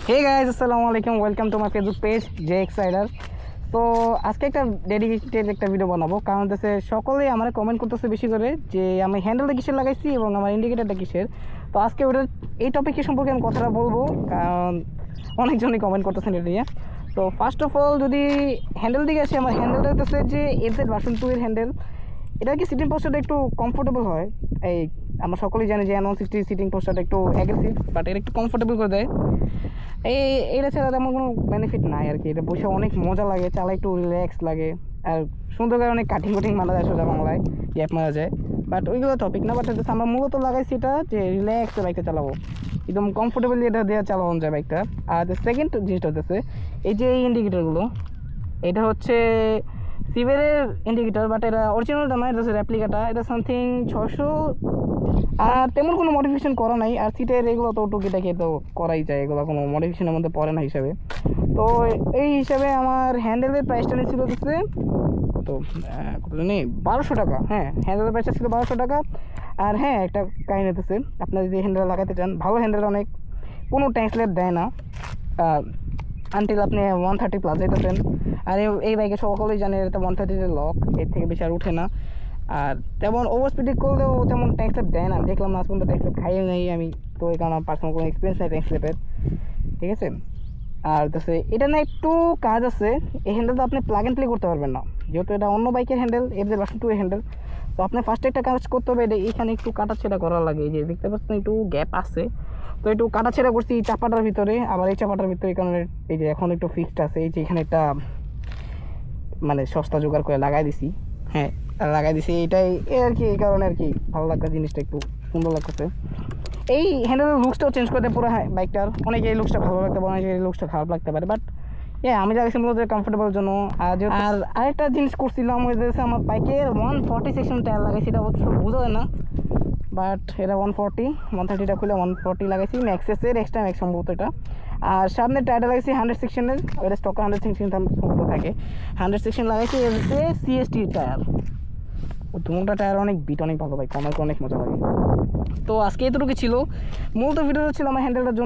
হে guys, আসসালামু আলাইকুম, welcome to my Facebook page JX Rider. তো আজকে একটা ডেডিকেটেড একটা ভিডিও বানাবো, কারণ হচ্ছে সকলেই আমার কমেন্ট করতেছে বেশি করে যে আমি হ্যান্ডেলটা কিসের লাগাইছি এবং আমার ইন্ডিকেটারটা কিসের। তো আজকে ওটা এই টপিকের সম্পর্কে আমি কথাটা বলবো, কারণ অনেকজনই কমেন্ট করতেছেন এটা নিয়ে। তো ফার্স্ট অফ অল যদি হ্যান্ডেল দিকে আসি, আমার হ্যান্ডেলটা হচ্ছে যে এফজেড ভার্সন 2 এর হ্যান্ডেল। এটা কি সিটিং পোস্টারটা একটু কমফোর্টেবল হয়। এই আমরা সকলেই জানি যে N160 সিটিং পোস্টারটা একটু অ্যাগ্রেসিভ, বাট এটা একটু কমফোর্টেবল করে দেয়। এটা ছাড়া তেমন কোনো বেনিফিট নাই আর কি। এটা বসে অনেক মজা লাগে, চালা একটু রিল্যাক্স লাগে, আর সুন্দর করে অনেক কাটিং কুটিং মারা যায়, সোজা বাংলায় গ্যাপ মারা যায়। বাট ওইগুলো টপিক না, বাট আমরা মূলত লাগাইছি এটা যে রিল্যাক্সে বাইকটা চালাবো, একদম কমফোর্টেবলি এটা দেওয়া চালানো যায় বাইকটা। আর সেকেন্ড জিনিসটা হচ্ছে এই যে এই ইন্ডিকেটারগুলো, এটা হচ্ছে সিভেরের ইন্ডিকেটার, বাট এটা অরিজিনালটা নয়, এটা হচ্ছে রেপ্লিকাটা। এটা সামথিং 600, আর তেমন কোনো মডিফিকেশন করা নাই। আর সিটের এগুলো তো টুকিটাকি তো করাই যায়, এগুলো কোনো মডিফিকেশনের মধ্যে পড়ে না হিসাবে। তো এই হিসাবে আমার হ্যান্ডেলের প্রাইসটা নিয়েছিল হচ্ছে তো কত জানি 1200 টাকা। হ্যাঁ, হ্যান্ডেলের প্রাইসটা ছিল 1200 টাকা। আর হ্যাঁ, একটা কাহিনী হতেছে, আপনারা যদি হ্যান্ডেল লাগাতে চান, ভালো হ্যান্ডেল, অনেক কোনো ট্যাক্সলেট দেয় না আনটিল আপনি 130+ যেতেছেন। আর এই বাইকে সকলেই জানে এটা 130 লক, এর থেকে বেশি আর উঠে না। আর তেমন ওভার স্পিডে করলেও তেমন ট্যাক্সলেট দেয় না, দেখলাম না আজ পর্যন্ত ট্যাক্সলেট খাইয়ে নেই আমি। তো এই কারণে আমার পার্সোনাল কোনো এক্সপিরিয়েন্স নেই ট্যাক্সলেটের, ঠিক আছে। আর হচ্ছে এটা না একটু কাজ আছে, এই হ্যান্ডেল তো আপনি প্লাগ অ্যান্ড প্লে করতে পারবেন না, যেহেতু এটা অন্য বাইকের হ্যান্ডেল, এফজেড ভার্সন 2 এর হ্যান্ডেল। তো আপনি ফার্স্টে একটা কাজ করতে হবে, এটা এইখানে একটু কাটাছেড়া করা লাগে, এই যে দেখতে পাচ্ছেন একটু গ্যাপ আছে। তো একটু কাটাছেড়া করছি এই চাপাটার ভিতরে, আবার এই চাপাটার ভিতরে, এই কারণে এই যে এখন একটু ফিক্সড আছে। এই যে এখানে একটা মানে সস্তা জোগাড় করে লাগাই দিছি। হ্যাঁ, লাগাই দিছি, এইটাই আর কি, এই কারণে আর কি ভালো লাগছে, জিনিসটা একটু সুন্দর লাগতেছে। এই হ্যান্ডেলের লুকসটাও চেঞ্জ করতে পুরো বাইকটার, অনেকে এই লুকসটা ভালো লাগতে পারে, অনেকে এই লুকসটা খারাপ লাগতে পারে, বাট আমি লাগাইছি মূলত কমফোর্টেবলের জন্য। আর আরেকটা জিনিস করছিলাম, ওই যে আমার বাইকের 140 সেকশন টায়ার লাগাইছি, এটা অবশ্য বোঝা যায় না, বাট এটা 130টা খুলে 140 লাগাইছি ম্যাক্সেসের এক্সট্রা ম্যাক্স সম্ভবত এটা। আর সামনে টায়ারটা লাগাইছি 100 সেকশনের, ওটা স্টকে 100 সেকশন সম্ভবত থাকে, 100 সেকশন লাগাইছি। এর হচ্ছে CST টায়ার, ও দুটা টায়ার অনেক বিট, অনেক ভালো ভাই, কমার অনেক মজা লাগে। তো আজকে এতটুকু ছিল, মূলত ভিডিওটা ছিল আমার হ্যান্ডেলটার জন্য।